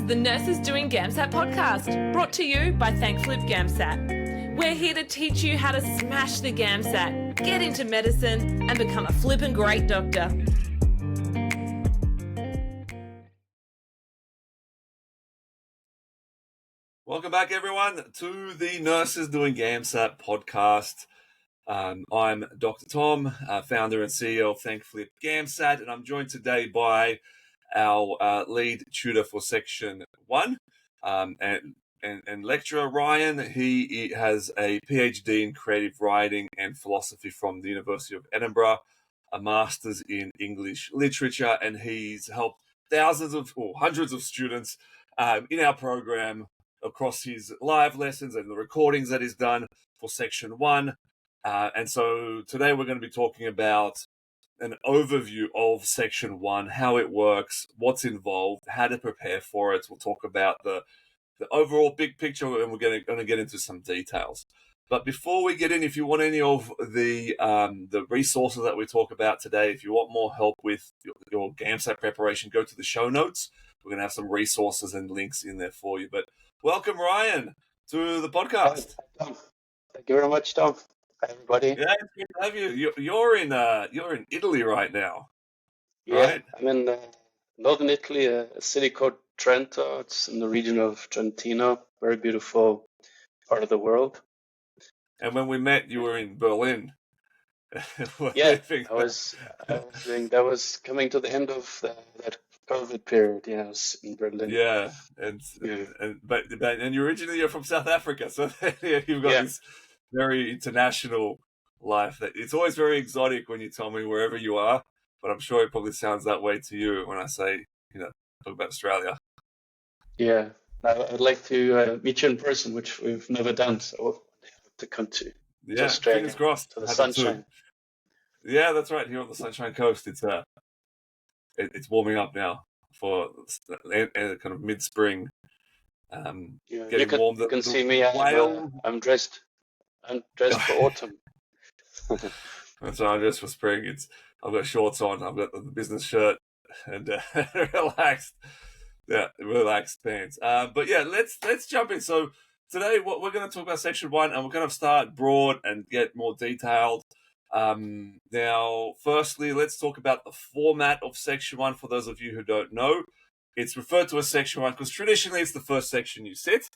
the Nurses Doing GAMSAT podcast, brought to you by Thankflip GAMSAT. We're here to teach you how to smash the GAMSAT, get into medicine, and become a flippin' great doctor. Welcome back, everyone, to the Nurses Doing GAMSAT podcast. I'm Dr. Tom, founder and CEO of Thankflip GAMSAT, and I'm joined today by our lead tutor for Section 1 and lecturer, Ryan. He has a PhD in creative writing and philosophy from the University of Edinburgh, a master's in English literature, and he's helped hundreds of students in our program across his live lessons and the recordings that he's done for Section 1. And so today we're going to be talking about an overview of Section 1, how it works, what's involved, how to prepare for it. We'll talk about the overall big picture, and we're going to get into some details. But before we get in, if you want any of the resources that we talk about today, if you want more help with your GAMSAT preparation, go to the show notes. We're going to have some resources and links in there for you. But welcome, Ryan, to the podcast. Thank you very much, Tom. Hi, everybody. Yeah, it's good to have you. You're in Italy right now. Yeah, right? I'm in northern Italy, a city called Trento. It's in the region of Trentino. Very beautiful part of the world. And when we met, you were in Berlin. Yeah, I was that was coming to the end of that COVID period. Yeah, I was in Berlin. Yeah, and you're from South Africa, so you've got this very international life. That it's always very exotic when you tell me wherever you are, but I'm sure it probably sounds that way to you when I say, talk about Australia. Yeah, I'd like to meet you in person, which we've never done, so we'll have to come to Australia. Fingers crossed. To the sunshine. Yeah, that's right. Here on the Sunshine Coast, it's warming up now for kind of mid-spring. Getting warm. You can see me. I'm dressed for autumn. So I'm dressed for spring. I've got shorts on. I've got the business shirt and relaxed pants. But yeah, let's jump in. So today, what we're going to talk about Section 1, and we're going to start broad and get more detailed. Now, firstly, let's talk about the format of Section 1 for those of you who don't know. It's referred to as Section 1 because traditionally it's the first section you sit.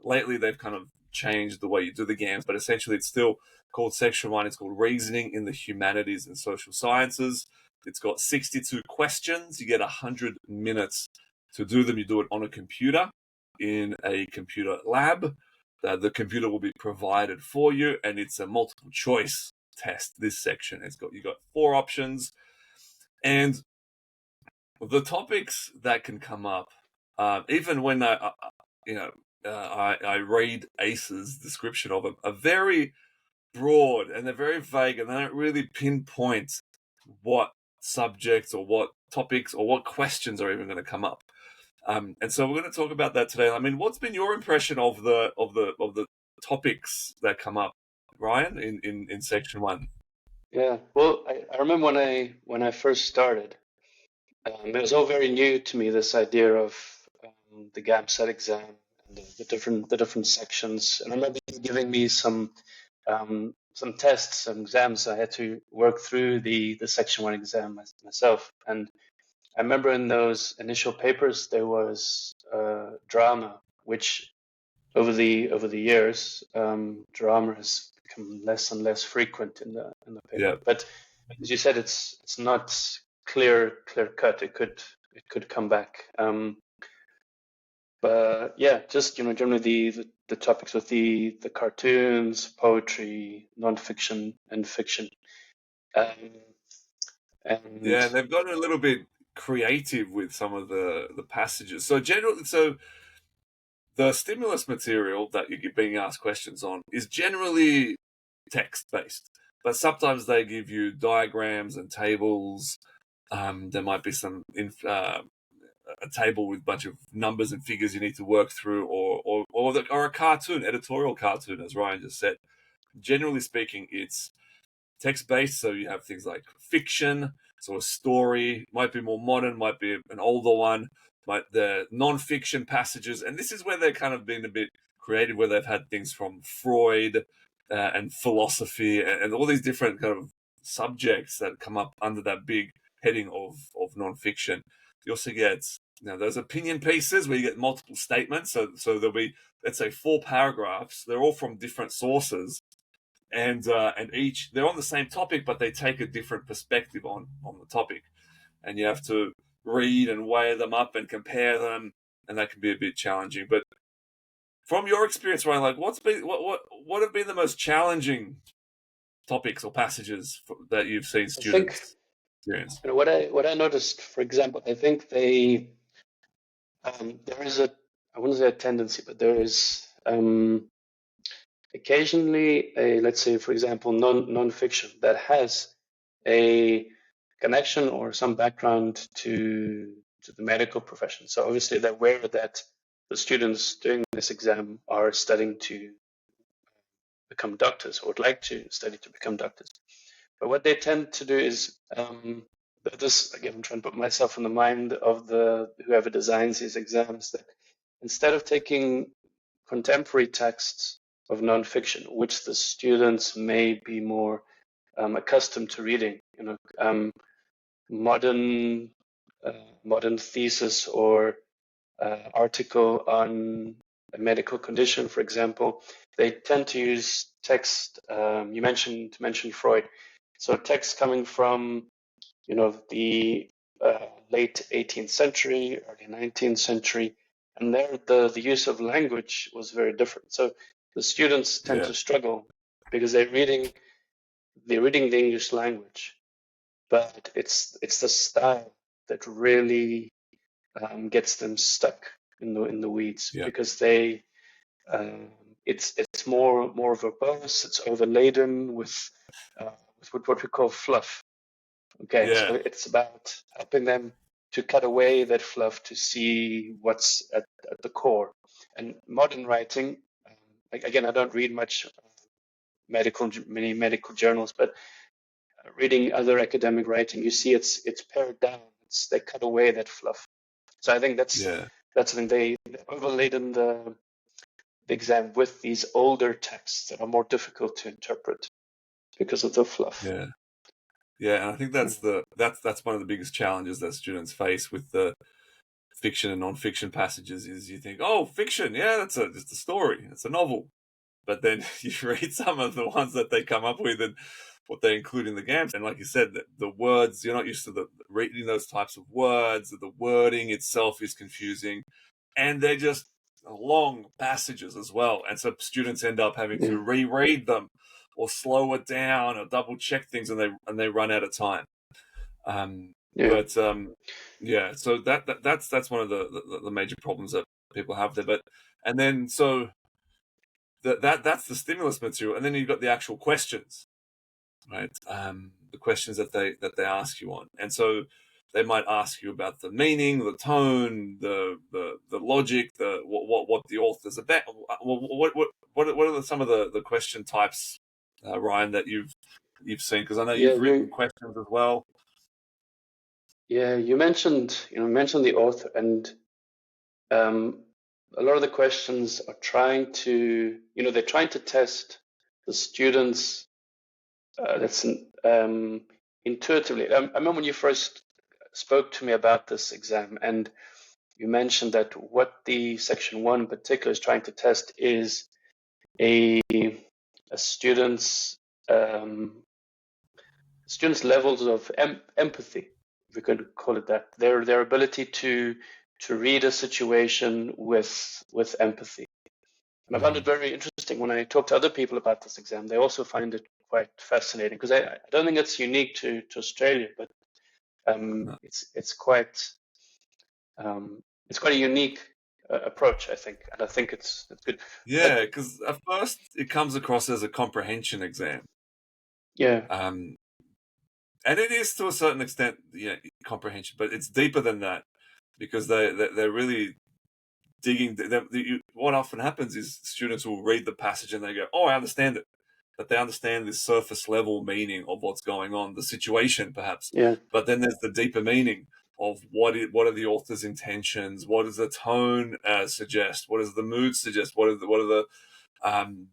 Lately, they've kind of changed the way you do the GAMS, but essentially it's still called Section 1. It's called Reasoning in the Humanities and Social Sciences. It's got 62 questions. You get 100 minutes to do them. You do it on a computer in a computer lab. The computer will be provided for you, and it's a multiple choice test. This section you got 4 options, and the topics that can come up, even when I read ACE's description of them, are very broad and they're very vague, and they don't really pinpoint what subjects or what topics or what questions are even going to come up. And so we're going to talk about that today. I mean, what's been your impression of the topics that come up, Ryan, in Section 1? Yeah, well, I remember when I first started, it was all very new to me, this idea of the GAMSAT exam and the different sections. And I remember you giving me some tests and exams. I had to work through the Section 1 exam myself. And I remember in those initial papers there was drama, which over the years drama has become less and less frequent in the paper. Yeah. But as you said, it's not clear cut. It could come back. But yeah, just generally the topics with the cartoons, poetry, nonfiction, and fiction. And they've gotten a little bit creative with some of the passages. So the stimulus material that you're being asked questions on is generally text-based, but sometimes they give you diagrams and tables. There might be a table with a bunch of numbers and figures you need to work through, or a cartoon, editorial cartoon, as Ryan just said. Generally speaking, it's text-based, so you have things like fiction, So a story might be more modern, might be an older one, but the non-fiction passages, and this is where they're kind of been a bit creative, where they've had things from Freud and philosophy and all these different kind of subjects that come up under that big heading of non-fiction. You also get those opinion pieces where you get multiple statements. So there'll be, let's say, 4 paragraphs. They're all from different sources, and each, they're on the same topic, but they take a different perspective on the topic, and you have to read and weigh them up and compare them, and that can be a bit challenging. But from your experience, Ryan, like what have been the most challenging topics or passages that you've seen I think students experience? what I noticed, for example, I think there is I wouldn't say a tendency, but there is occasionally let's say, for example, non-fiction that has a connection or some background to the medical profession. So obviously they're aware that the students doing this exam are studying to become doctors or would like to study to become doctors. But what they tend to do is, this again, I'm trying to put myself in the mind of whoever designs these exams, that instead of taking contemporary texts of nonfiction, which the students may be more accustomed to reading, modern thesis or article on a medical condition, for example, they tend to use text. You mentioned Freud, so text coming from the late 18th century, early 19th century, and there the use of language was very different. So the students tend to struggle because they're reading the English language, but it's the style that really gets them stuck in the weeds, because they it's more verbose, it's overladen with what we call fluff. Okay, so it's about helping them to cut away that fluff to see what's at the core. And modern writing, again, I don't read much many medical journals, but reading other academic writing, you see it's pared down. They cut away that fluff. So I think that's something they overladen the exam with these older texts that are more difficult to interpret because of the fluff. Yeah, and I think that's one of the biggest challenges that students face with the fiction and non-fiction passages. Is you think, oh, fiction, that's just a story, it's a novel, but then you read some of the ones that they come up with and what they include in the GAMS, and like you said, the words, you're not used to reading those types of words. The wording itself is confusing, and they're just long passages as well, and so students end up having to reread them or slow it down or double check things, and they run out of time. So that's one of the major problems that people have there. But and then so that's the stimulus material, and then you've got the actual questions, right? The questions that they ask you on, and so they might ask you about the meaning, the tone, the logic, what the author's about. What are some of the question types, Ryan, that you've seen? Because I know you've written questions as well. Yeah, you mentioned the author, and a lot of the questions are trying to they're trying to test the students. That's intuitively. I remember when you first spoke to me about this exam, and you mentioned that what the Section 1 in particular is trying to test is a student's levels of empathy, if we could call it that, their ability to read a situation with empathy. And I found it very interesting when I talk to other people about this exam. They also find it quite fascinating, because I don't think it's unique to Australia, but it's quite a unique approach, I think, and I think it's good. Yeah, because at first it comes across as a comprehension exam. Yeah. And it is to a certain extent, comprehension, but it's deeper than that, because they're really digging. What often happens is students will read the passage and they go, "Oh, I understand it," that they understand this surface level meaning of what's going on, the situation perhaps. Yeah. But then there's the deeper meaning of what are the author's intentions, what does the tone suggest, what does the mood suggest, what are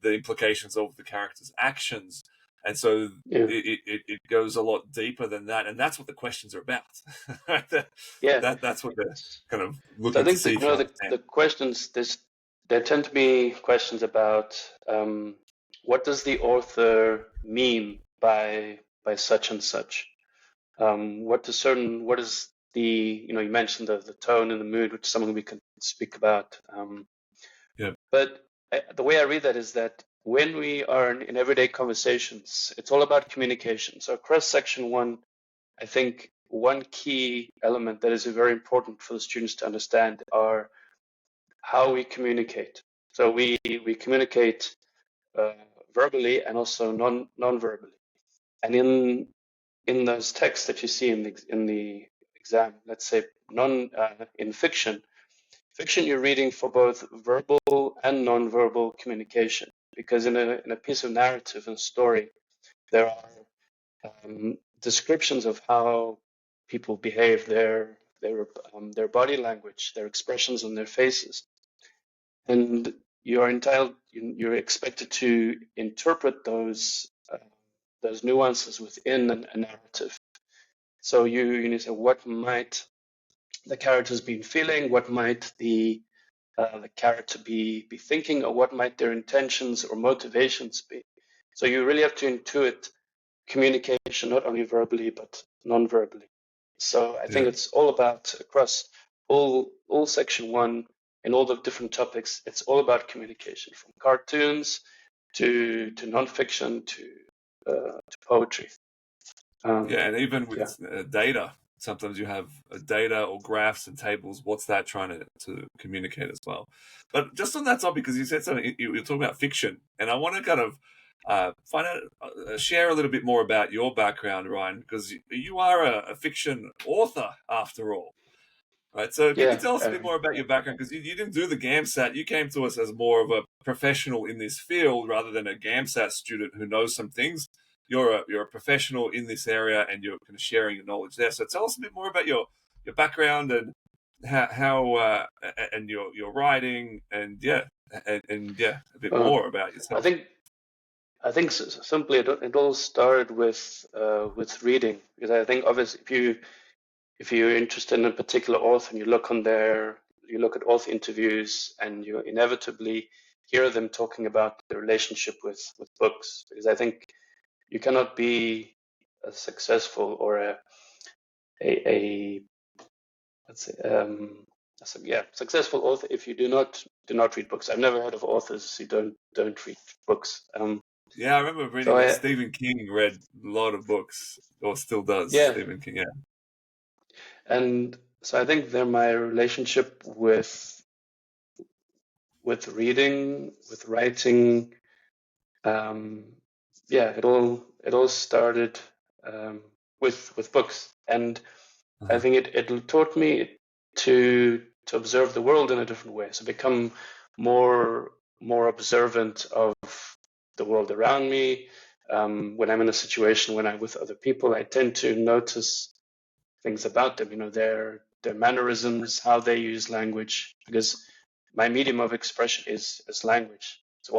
the implications of the character's actions. And so Yeah. it goes a lot deeper than that, and that's what the questions are about. Yeah. That's what they're kind of So I looking to think see if you understand. the questions, there tend to be questions about what does the author mean by such and such. What is the, you mentioned the tone and the mood, which is something we can speak about. Yeah. But the way I read that is that when we are in everyday conversations, it's all about communication. So across section 1, I think one key element that is very important for the students to understand are how we communicate. So we communicate verbally and also non-verbally. And in those texts that you see in the exam, let's say in fiction you're reading for both verbal and non-verbal communication, because in a piece of narrative and story, there are descriptions of how people behave, their body language, their expressions on their faces, and you're expected to interpret those nuances within a narrative. So you need to say, what might the characters been feeling? What might the character be thinking, or what might their intentions or motivations be? So you really have to intuit communication, not only verbally but non-verbally. So I think it's all about, across all section 1 and all the different topics, it's all about communication, from cartoons to non-fiction to poetry. And even with data, sometimes you have data or graphs and tables. What's that trying to communicate as well? But just on that topic, because you said something, you're talking about fiction, and I want to kind of find out, share a little bit more about your background, Ryan, because you are a fiction author after all. Right, so can you tell us a bit more about your background? Because you didn't do the GAMSAT. You came to us as more of a professional in this field rather than a GAMSAT student who knows some things. You're a professional in this area, and you're kind of sharing your knowledge there. So tell us a bit more about your background and how and your writing and a bit more about yourself. I think simply it all started with reading, because I think obviously if you're interested in a particular author and you look at author interviews, and you inevitably hear them talking about the relationship with books, because I think you cannot be a successful or a let's say successful author if you do not read books. I've never heard of authors who don't read books. I remember reading that Stephen King read a lot of books, or still does. Stephen King, And so I think my relationship with reading, with writing, it all started with books, and I think it taught me to observe the world in a different way, so become more observant of the world around me. When I'm in a situation, when I'm with other people, I tend to notice things about them, their mannerisms, how they use language, because my medium of expression is language. So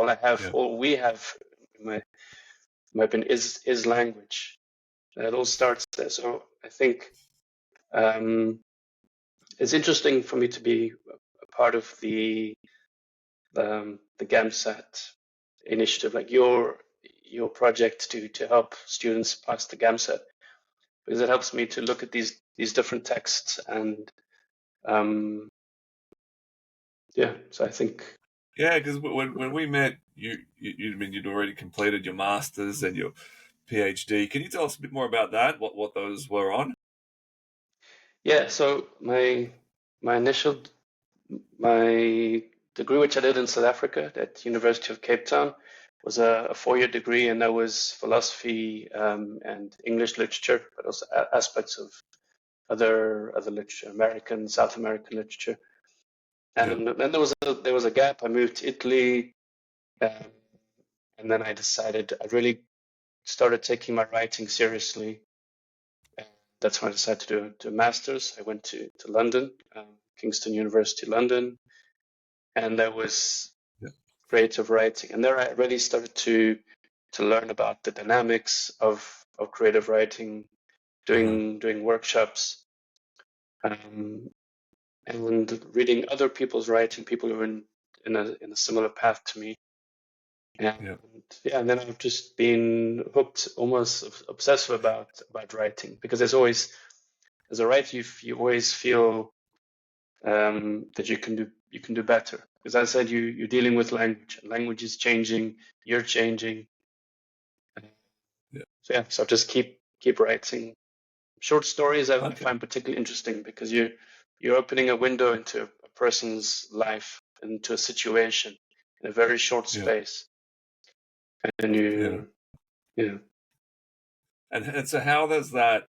all we have, in my opinion, is language. It all starts there. So I think it's interesting for me to be a part of the GAMSAT initiative, like your project to help students pass the GAMSAT, because it helps me to look at these different texts, and so I think because when we met, you'd already completed your master's and your PhD. Can you tell us a bit more about that? What those were on? So my degree, which I did in South Africa at University of Cape Town, was a 4-year degree, and that was philosophy and English literature, but also aspects of other literature, American, South American literature. And then there was a gap. I moved to Italy, And then I decided I really started taking my writing seriously. And that's when I decided to do a master's. I went to London, Kingston University, London, and that was creative writing. And there I really started to learn about the dynamics of creative writing, doing workshops, and reading other people's writing, people who are in a similar path to me. And and then I've just been hooked, almost obsessive about writing, because there's always, as a writer, you always feel that you can do better. Because as I said, you're dealing with language, and language is changing, you're changing. So just keep writing. Short stories I find particularly interesting, because you're opening a window into a person's life, into a situation in a very short space, and And so how does that?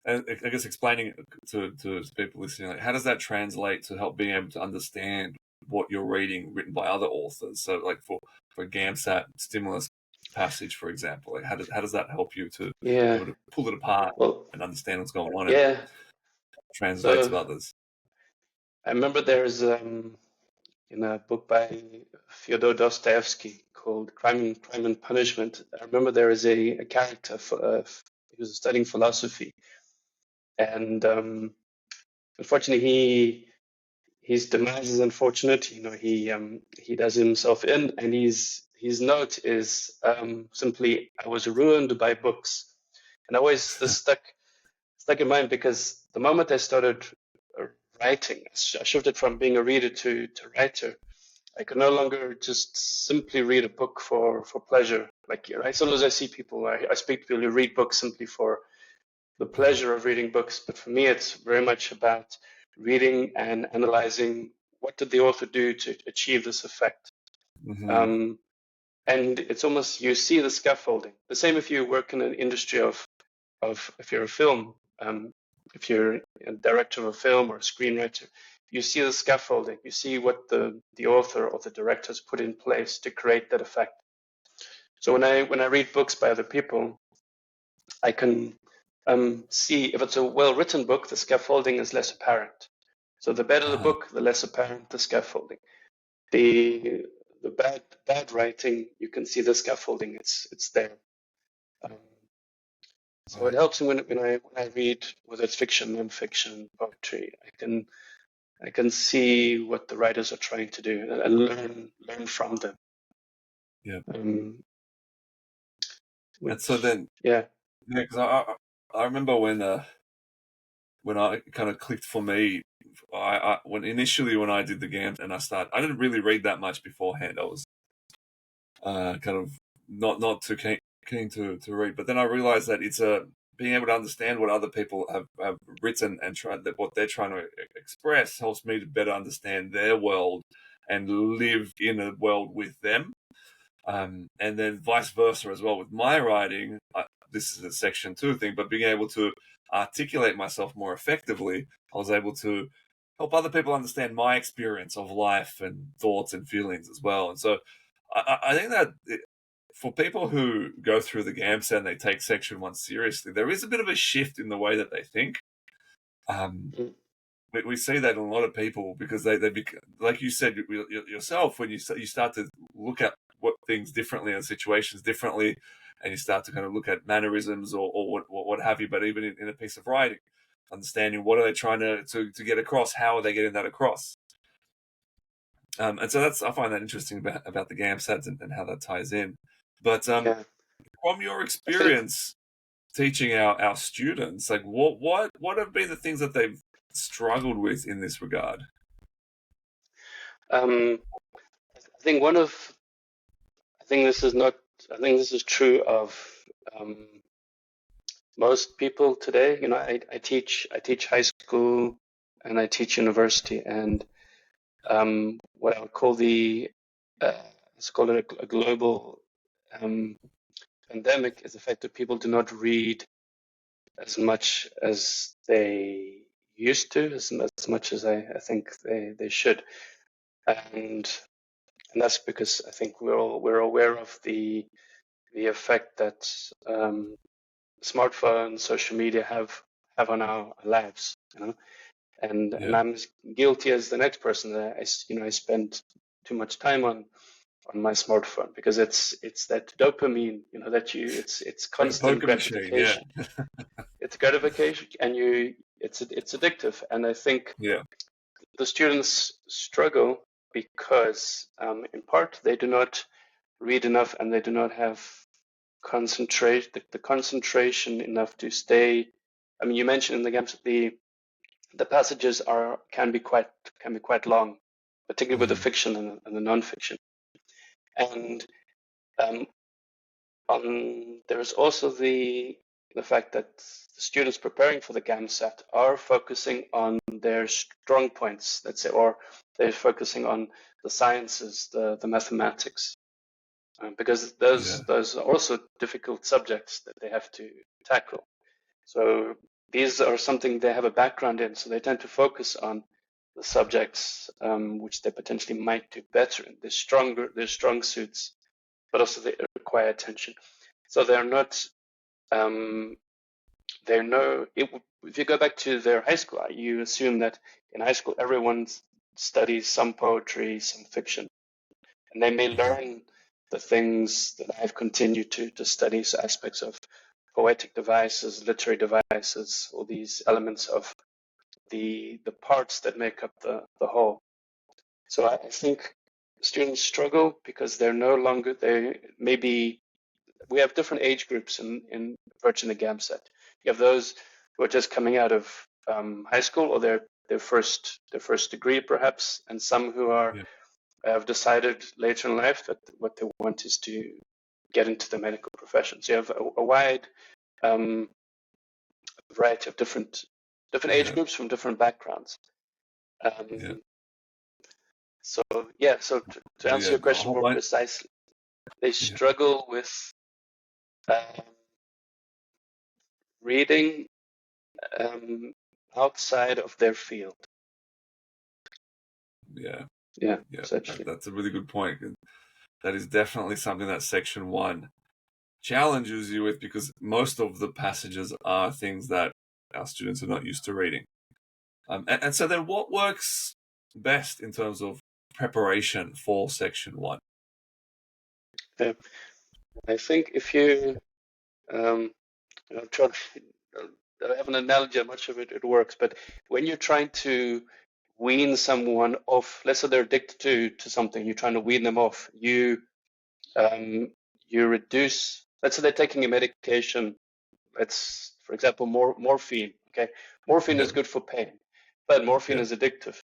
I guess explaining to people listening, like, how does that translate to help being able to understand what you're reading written by other authors? So, like for GAMSAT stimulus passage, for example, like how does that help you to be able to pull it apart and understand what's going on and translate to others? I remember there's in a book by Fyodor Dostoevsky called Crime and Punishment. I remember there is a character he was studying philosophy, and unfortunately his demise is unfortunate. You know, he does himself in, and his note is simply, "I was ruined by books," and always this stuck in mind, because the moment I started writing, I shifted from being a reader to writer. I could no longer just simply read a book for pleasure. Like, sometimes I see people, I speak to people who read books simply for the pleasure of reading books, but for me, it's very much about reading and analyzing what did the author do to achieve this effect. And it's almost, you see the scaffolding. The same if you work in an industry of if you're a film, if you're a director of a film or a screenwriter, you see the scaffolding. You see what the author or the director has put in place to create that effect. So when I read books by other people, I can see if it's a well-written book, the scaffolding is less apparent. So the better the book, the less apparent the scaffolding. The bad writing, you can see the scaffolding. It's there. So it helps me when I read, whether it's fiction, non-fiction, poetry. I can see what the writers are trying to do and learn from them. And so then, because I remember when I kind of clicked for me, when I did the GAMS and I didn't really read that much beforehand. I was kind of not too keen to read, but then I realized that it's being able to understand what other people have written and what they're trying to express helps me to better understand their world and live in a world with them. And then vice versa as well with my writing. This is a Section 2 thing, but being able to articulate myself more effectively, I was able to help other people understand my experience of life and thoughts and feelings as well. And so I think that for people who go through the GAMSAT and they take Section 1 seriously, there is a bit of a shift in the way that they think. We see that in a lot of people, because they like you said yourself, when you start to look at what things differently and situations differently, and you start to kind of look at mannerisms or what have you, but even in a piece of writing, understanding what are they trying to get across, how are they getting that across. And so I find that interesting about the GAMSATs and how that ties in. But from your experience teaching our students, like what have been the things that they've struggled with in this regard? I think this is true of most people today. You know, I teach high school and I teach university, and what I would call let's call it a global pandemic is the fact that people do not read as much as they used to, as much as I think they should. And And that's because I think we're aware of the effect that smartphones, social media have on our lives, And I'm as guilty as the next person. I spend too much time on my smartphone because it's that dopamine, it's constant Poker machine, gratification. It's gratification, and it's addictive. And I think the students struggle because, in part, they do not read enough, and they do not have the concentration enough to stay. I mean, you mentioned in the games the passages can be quite long, particularly with the fiction and the non-fiction. And there's also the fact that the students preparing for the GAMSAT are focusing on their strong points, let's say, or they're focusing on the sciences, the mathematics, because those are also difficult subjects that they have to tackle. So these are something they have a background in, so they tend to focus on the subjects which they potentially might do better in. They're strong suits, but also they require attention. So they're not. If you go back to their high school, you assume that in high school everyone studies some poetry, some fiction, and they may learn the things that I've continued to study, so aspects of poetic devices, literary devices, all these elements of the parts that make up the whole. So I think students struggle because they're no longer, we have different age groups in approaching the GAMSAT. You have those who are just coming out of high school or their first degree perhaps, and some who have decided later in life that what they want is to get into the medical profession. So you have a wide variety of different age groups from different backgrounds. So to answer your question more precisely, they struggle with reading outside of their field. That's a really good point. That is definitely something that Section 1 challenges you with, because most of the passages are things that our students are not used to reading. And so then what works best in terms of preparation for Section 1? I think if you try, I have an analogy, much of it works, but when you're trying to wean someone off, let's say they're addicted to something, you're trying to wean them off, you reduce, let's say they're taking a medication, for example, morphine, okay? Morphine is good for pain, but morphine is addictive.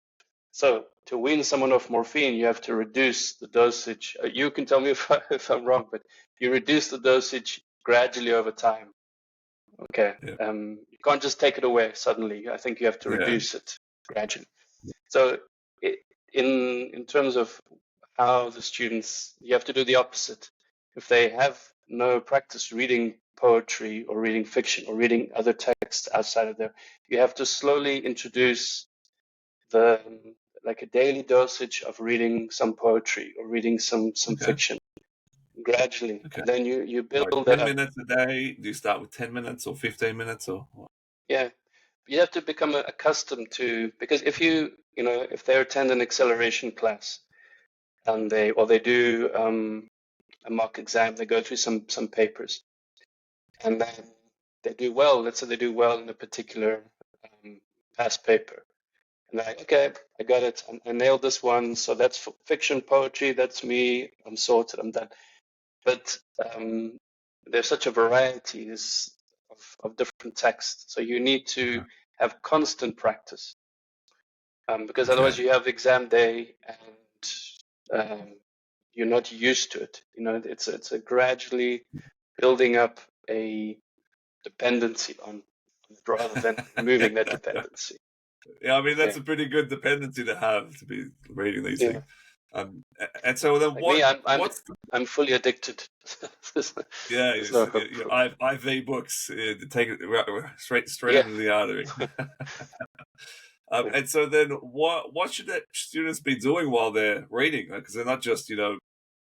So to wean someone off morphine, you have to reduce the dosage. You can tell me if I'm wrong, but you reduce the dosage gradually over time. Okay. You can't just take it away suddenly. I think you have to reduce it gradually. So in terms of how the students, you have to do the opposite. If they have no practice reading poetry or reading fiction or reading other texts outside of there, you have to slowly introduce like a daily dosage of reading some poetry or reading some fiction gradually. And then you build like that 10 up. minutes a day? Do you start with 10 minutes or 15 minutes or what? Yeah. You have to become accustomed to, because if they attend an acceleration class and they do a mock exam, they go through some papers, and then they do well. Let's say they do well in a particular past paper, and they're like, okay, I got it. I nailed this one. So that's fiction, poetry. That's me. I'm sorted. I'm done. But there's such a variety of different texts, so you need to have constant practice, because otherwise you have exam day and you're not used to it. It's a gradually building up a dependency on it rather than removing that dependency. Yeah, I mean, that's a pretty good dependency to have, to be reading these things. And so then like I'm fully addicted. your IV books, take it straight into the artery. And so then what should that students be doing while they're reading? Because they're not just,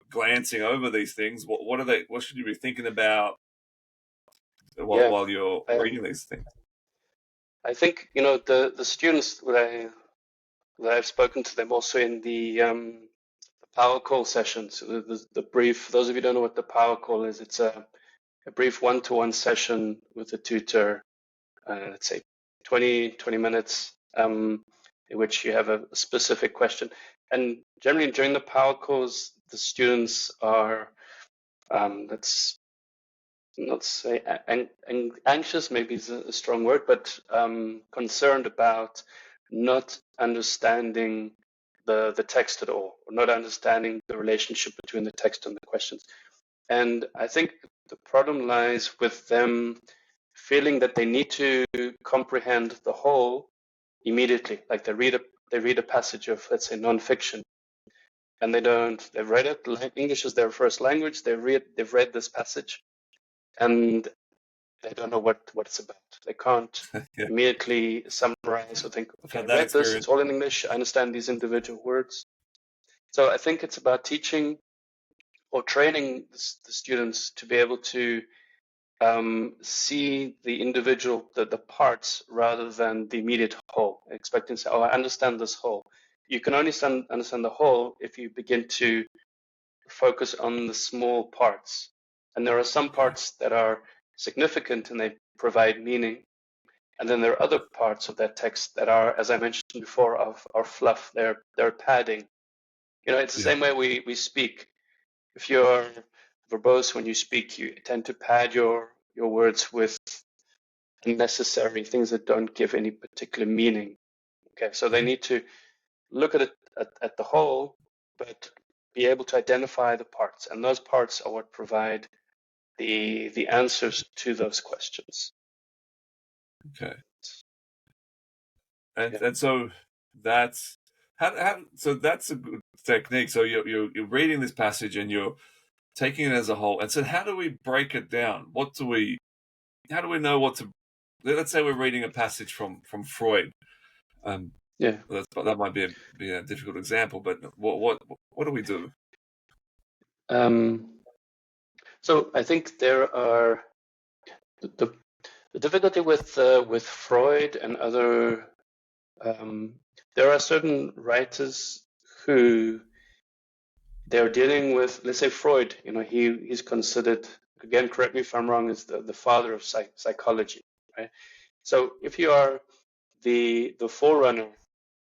glancing over these things. What should you be thinking about Yeah. while you're reading these things? I think the students that I've spoken to them also in the power call sessions. The brief. For those of you who don't know what the power call is, it's a brief one-to-one session with a tutor. Let's say 20 minutes, in which you have a specific question. And generally during the power calls, the students are, let's not say anxious, maybe is a strong word, but concerned about not understanding the text at all, or not understanding the relationship between the text and the questions. And I think the problem lies with them feeling that they need to comprehend the whole immediately. Like they read a passage of, let's say, nonfiction, and they've read it. English is their first language. They've read this passage, and they don't know what it's about. They can't Yeah. immediately summarize or think, I've okay, I had that read experience. this, it's all in English, I understand these individual words. So I think it's about teaching or training the students to be able to see the individual, the parts, rather than the immediate whole, expecting to say, oh, I understand this whole. You can only understand the whole if you begin to focus on the small parts. And there are some parts that are significant and they provide meaning. And then there are other parts of that text that are, as I mentioned before, are fluff. They're padding. It's the same way we speak. If you're verbose when you speak, you tend to pad your words with unnecessary things that don't give any particular meaning. Okay, so they need to look at it at the whole, but be able to identify the parts, and those parts are what provide the answers to those questions. Okay. And so that's so that's a good technique. So you're reading this passage and you're taking it as a whole. And so how do we break it down? How do we know what to? Let's say we're reading a passage from Freud. That might be a difficult example, but what do we do? So I think there are the difficulty with Freud and other. There are certain writers who they're dealing with. Let's say Freud. He's considered, again, correct me if I'm wrong, is the father of psychology, right? So if you are the forerunner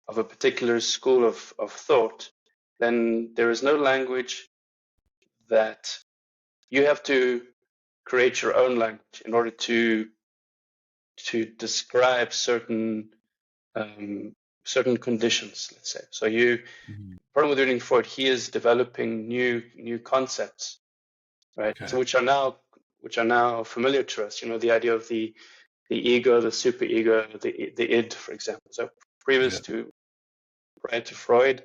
of a particular school of thought, then there is no language that you have to create your own language in order to describe certain conditions, let's say. So problem with reading Freud, he is developing new concepts, right? Okay. So which are now familiar to us. The idea of the ego, the superego, the id, for example. So previous to Freud,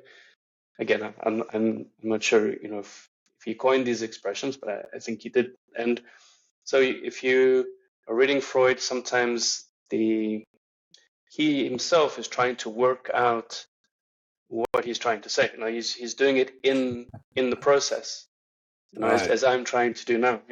again, I'm not sure if he coined these expressions, but I think he did. And so if you are reading Freud, sometimes he himself is trying to work out what he's trying to say. He's doing it in the process, Right. as I'm trying to do now.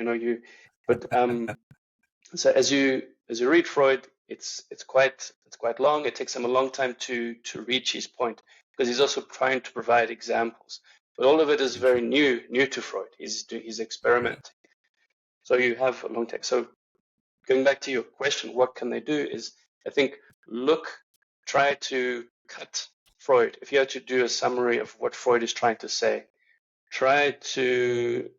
So as you read Freud, it's quite long. It takes him a long time to reach his point, because he's also trying to provide examples. But all of it is very new to Freud. He's experimenting. So you have a long text. So going back to your question, what can they do is, I think, try to cut Freud. If you had to do a summary of what Freud is trying to say, try to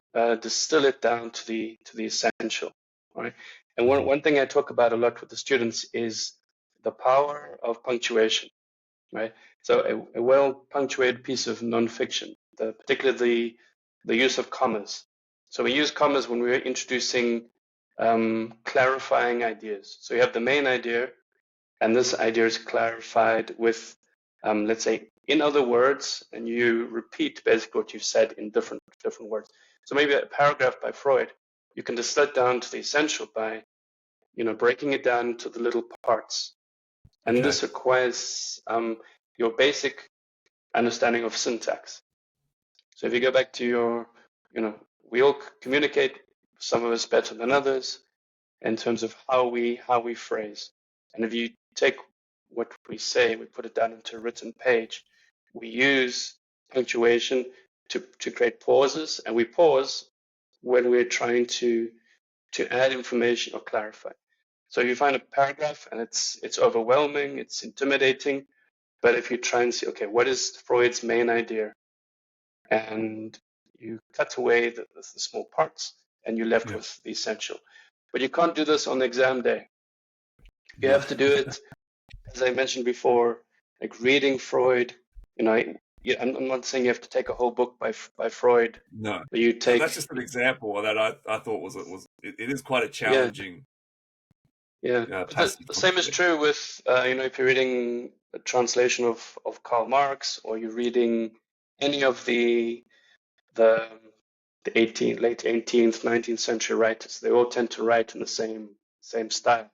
distill it down to the essential, right? And one thing I talk about a lot with the students is the power of punctuation, right? So a well punctuated piece of nonfiction, particularly the use of commas. So we use commas when we're introducing clarifying ideas. So you have the main idea, and this idea is clarified with, let's say, in other words, and you repeat basically what you've said in different words. So maybe a paragraph by Freud, you can distill it down to the essential by, breaking it down to the little parts. And Okay. this requires your basic understanding of syntax. So if you go back to your, we all communicate, some of us better than others, in terms of how we phrase. And if you take what we say, we put it down into a written page, we use punctuation to create pauses, and we pause when we're trying to add information or clarify. So if you find a paragraph and it's overwhelming, it's intimidating, but if you try and see, okay, what is Freud's main idea? And you cut away the small parts and you're left with the essential. But you can't do this on the exam day. You have to do it, as I mentioned before, like reading Freud. I'm not saying you have to take a whole book by Freud. No. But you take. That's just an example that I thought it is quite a challenging. Yeah. The same is true with if you're reading a translation of Karl Marx, or you're reading any of the late 18th, 19th century writers. They all tend to write in the same style.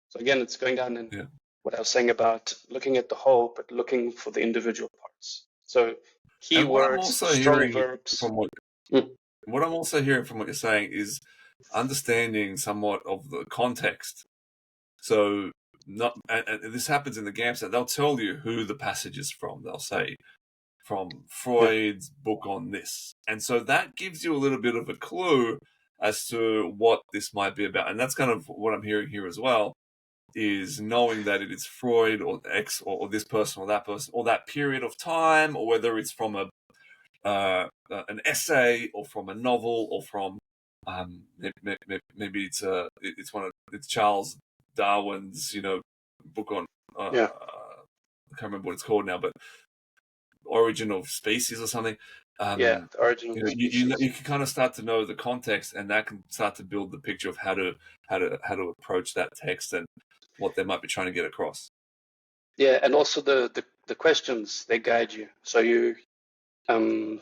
So again, it's going down in what I was saying about looking at the whole, but looking for the individual parts. So keywords, strong verbs. What I'm also hearing from what you're saying is understanding somewhat of the context. So and this happens in the GAMSAT. They'll tell you who the passage is from. They'll say from Freud's book on this, and so that gives you a little bit of a clue as to what this might be about. And that's kind of what I'm hearing here as well, is knowing that it is Freud or X or this person or that person or that period of time, or whether it's from an essay or from a novel or from maybe it's Charles Darwin's book on I can't remember what it's called now, but Origin of Species or something. The Origin of Species. You can kind of start to know the context, and that can start to build the picture of how to approach that text and what they might be trying to get across. Yeah, and also the questions, they guide you. So the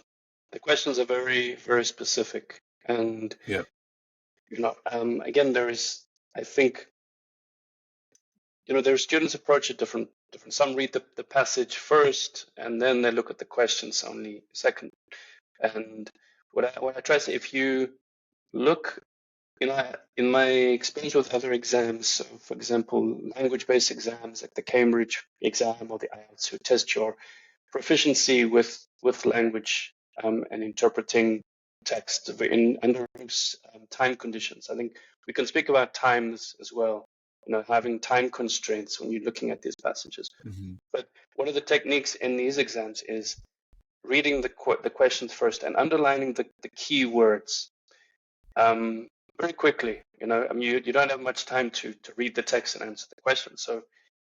questions are very, very specific, and again, there is, I think, their students approach it different. Some read the passage first, and then they look at the questions only second. And what I try to say, if you look, in my experience with other exams, so for example, language-based exams like the Cambridge exam or the IELTS, who test your proficiency with language and interpreting text under time conditions. I think we can speak about times as well. Having time constraints when you're looking at these passages. Mm-hmm. But one of the techniques in these exams is reading the questions first and underlining the key words very quickly. You don't have much time to read the text and answer the question. So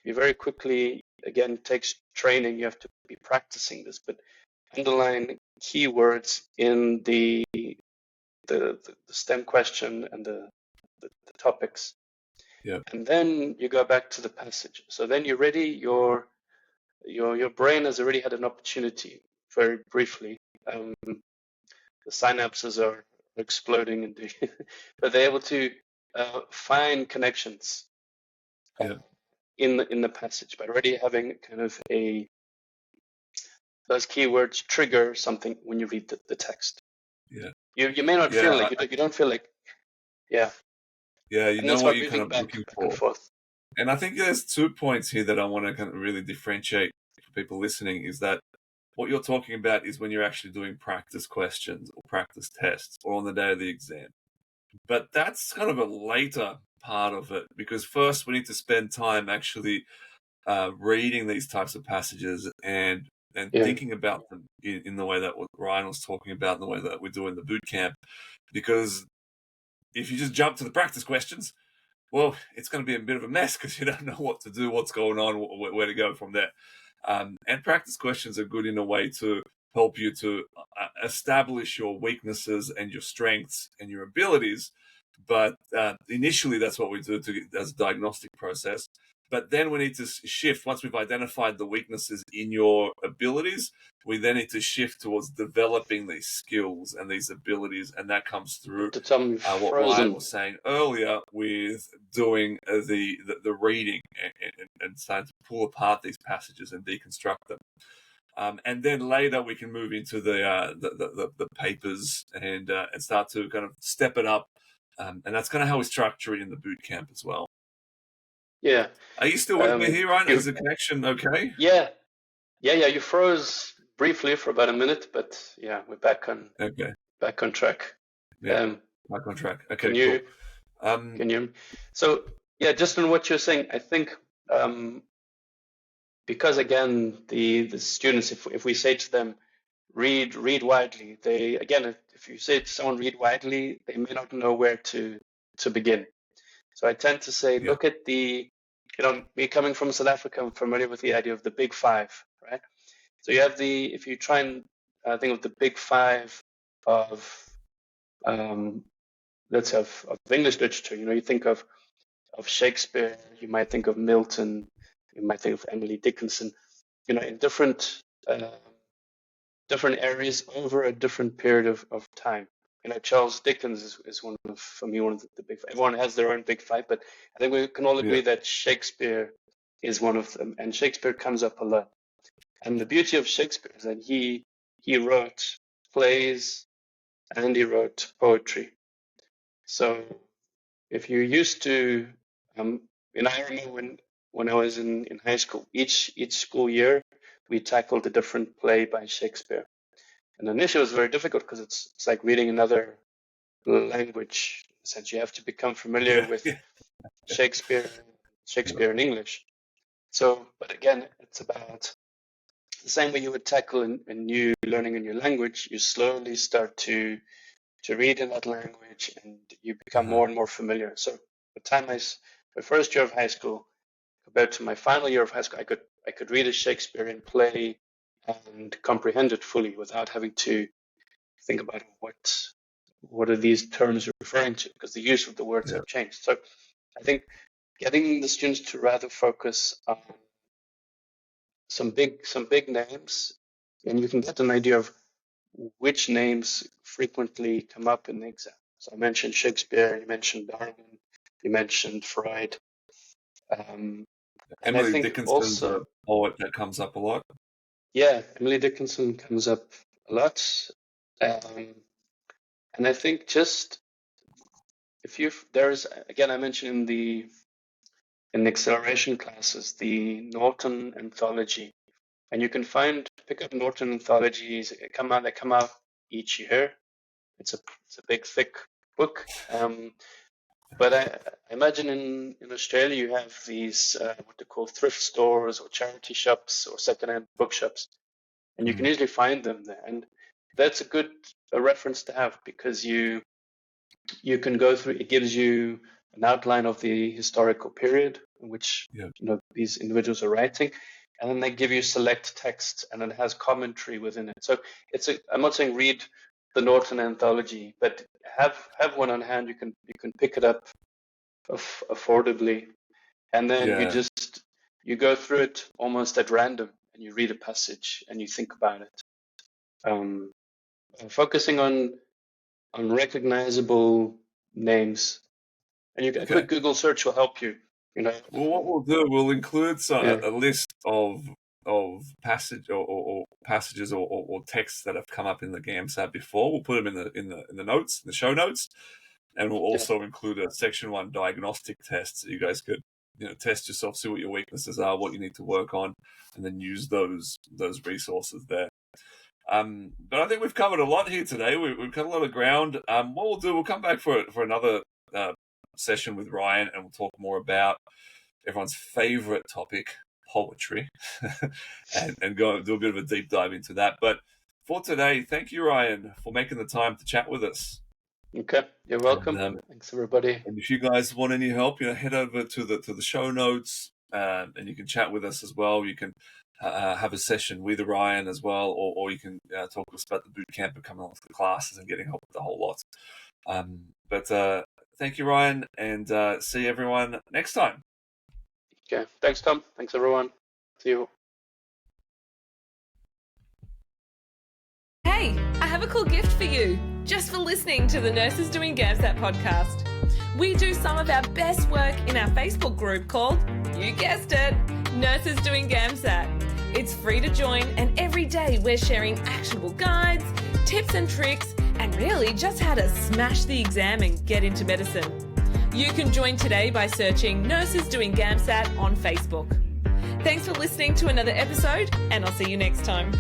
you very quickly, again, it takes training. You have to be practicing this, but underline keywords in the STEM question and the topics. Yeah. And then you go back to the passage. So then you're ready. Your brain has already had an opportunity, very briefly. The synapses are exploding, but they're able to find connections in the passage by already having kind of those keywords trigger something when you read the text. Yeah. You may not feel like you don't feel like. Yeah. Yeah, you know what you're kind of looking for. And forth. And I think there's 2 points here that I want to kind of really differentiate for people listening, is that what you're talking about is when you're actually doing practice questions or practice tests or on the day of the exam. But that's kind of a later part of it, because first we need to spend time actually reading these types of passages and thinking about them in the way that what Ryan was talking about, in the way that we do in the boot camp. Because if you just jump to the practice questions, well, it's going to be a bit of a mess because you don't know what to do, what's going on, where to go from there. And practice questions are good in a way to help you to establish your weaknesses and your strengths and your abilities. But initially, that's what we do as a diagnostic process. But then we need to shift, once we've identified the weaknesses in your abilities, we then need to shift towards developing these skills and these abilities. And that comes through To tell me what Ryan frozen. was saying earlier with doing the reading and starting to pull apart these passages and deconstruct them. And then later we can move into the papers and start to kind of step it up. And that's kind of how we structure it in the boot camp as well. Yeah. Are you still with me here, Ryan? Is the connection okay? Yeah. You froze briefly for about a minute, but yeah, we're back on track. Yeah, back on track. Okay, can you, cool. Can you hear me? So yeah, just on what you're saying, I think because again, the students, if we say to them, read widely, they again, if you say to someone read widely, they may not know where to begin. So I tend to say, look at me coming from South Africa, I'm familiar with the idea of the big five, right? So you have if you try and think of the big five of, let's say, of English literature, you think of Shakespeare, you might think of Milton, you might think of Emily Dickinson, in different areas over a different period of time. Charles Dickens is one of, for me, one of the big five. Everyone has their own big five, but I think we can all agree that Shakespeare is one of them, and Shakespeare comes up a lot. And the beauty of Shakespeare is that he wrote plays and he wrote poetry. So if you're used to, I remember when I was in high school, each school year we tackled a different play by Shakespeare. And initially it was very difficult because it's like reading another language. Since you have to become familiar with Shakespeare in English. So, but again, it's about the same way you would tackle learning a new language. You slowly start to read in that language, and you become more and more familiar. So, the time my first year of high school compared to my final year of high school, I could read a Shakespearean play and comprehend it fully without having to think about what are these terms referring to, because the use of the words have changed. So I think getting the students to rather focus on some big names, and you can get an idea of which names frequently come up in the exam. So I mentioned Shakespeare, you mentioned Darwin, you mentioned Freud. Emily Dickinson's a poet that comes up a lot. Yeah, Emily Dickinson comes up a lot. And I think just I mentioned in the acceleration classes, the Norton anthology, and you can pick up Norton anthologies. They come out each year. It's a big, thick book. But I imagine in Australia you have these what they call thrift stores or charity shops or secondhand bookshops, and you can easily find them there. And that's a good reference to have, because you can go through. It gives you an outline of the historical period in which these individuals are writing, and then they give you select text, and it has commentary within it. So I'm not saying read the Norton anthology, but have one on hand. You can pick it up affordably, and then you go through it almost at random, and you read a passage and you think about it, focusing on recognizable names, and a quick Google search will help you. Well, what we'll do, we'll include a list of passages or texts that have come up in the GAMSAT before. We'll put them in the notes, the show notes, and we'll also include a Section 1 diagnostic test, so you guys could test yourself, see what your weaknesses are, what you need to work on, and then use those resources there. But I think we've covered a lot here today. We've covered a lot of ground. What we'll do, we'll come back for another session with Ryan, and we'll talk more about everyone's favorite topic, poetry, and go do a bit of a deep dive into that. But for today, thank you, Ryan, for making the time to chat with us. Okay, you're welcome. Thanks, everybody. And if you guys want any help, head over to the show notes, and you can chat with us as well. You can have a session with Ryan as well, or you can talk to us about the boot camp and coming along to the classes and getting help with the whole lot. But thank you, Ryan, and see everyone next time. Okay. Thanks, Tom. Thanks, everyone. See you. Hey, I have a cool gift for you, just for listening to the Nurses Doing GAMSAT podcast. We do some of our best work in our Facebook group called, you guessed it, Nurses Doing GAMSAT. It's free to join, and every day we're sharing actionable guides, tips and tricks, and really just how to smash the exam and get into medicine. You can join today by searching Nurses Doing GAMSAT on Facebook. Thanks for listening to another episode, and I'll see you next time.